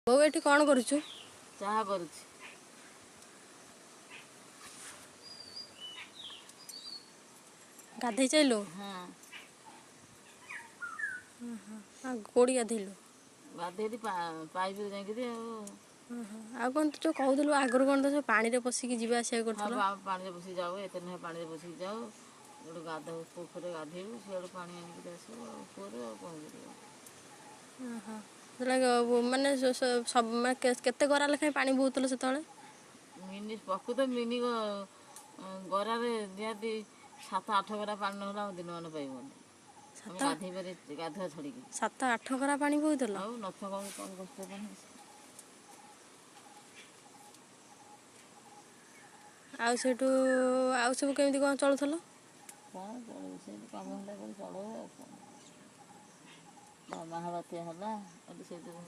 ବୋଉ ଏଠି କ'ଣ କରୁଛୁ? ଚାହା କରୁଛି। ଗାଧେଇ ଚାଇଲୁ? ହଁ ଆଉ କୋଉଠି ଗାଧେଇଲୁ? ଗାଧେଇଲି ପାଇପ୍ ଯାଇକିରି ଆଉ। ଆଉ କ'ଣ ତୁ ଯୋଉ କହୁଥିଲୁ ଆଗରୁ କ'ଣ ତ ପାଣିରେ ପଶିକି ଯିବା ଆସିବା ହଁ କରୁଥିଲ? ପାଣିରେ ବସିକି ଯାଉ, ଏତେ ନେଖା ପାଣିରେ ବସିକି ଯାଉ। ଗୋଟେ ଗାଧୋଉ ପୋଖରୀରେ ଗାଧେଇବୁ, ସିଆଡ଼ୁ ପାଣି ଆଣିକିରି ଆସିବୁ ଆଉ କୂଅରୁ ଆଉ କ'ଣ କରିବୁ। ମାନେ କେତେ ଗରା ଲେଖାଏଁ ପାଣି ବୋହୁଥିଲ ସେତେବେଳେ? ପ୍ରକୃତ ମିନି ଗରାରେ ନିହାତି 7-8 ଗରା ପାଣି ନହେଲେ ଆମ ଦିନମାନ ପାଇବନି। ଆମେ ଗାଧୁଆ ଛଡ଼ିକି 7-8 ଗରା ପାଣି ବୋହୁଥିଲ? ଆଉ ନଥ କ'ଣ କଷ୍ଟ ପାଣି। ଆଉ ସେଇଠୁ ଆଉ ସବୁ କେମିତି କ'ଣ ଚଳୁଥିଲ? କ'ଣ ଚଳିବୁ, ସେମିତି କାମ ହେଲା ପରେ ଚଳିବୁ ଆଉ କ'ଣ। ମହାବାତ୍ୟା ହେଲା ସେଇଠି କାମ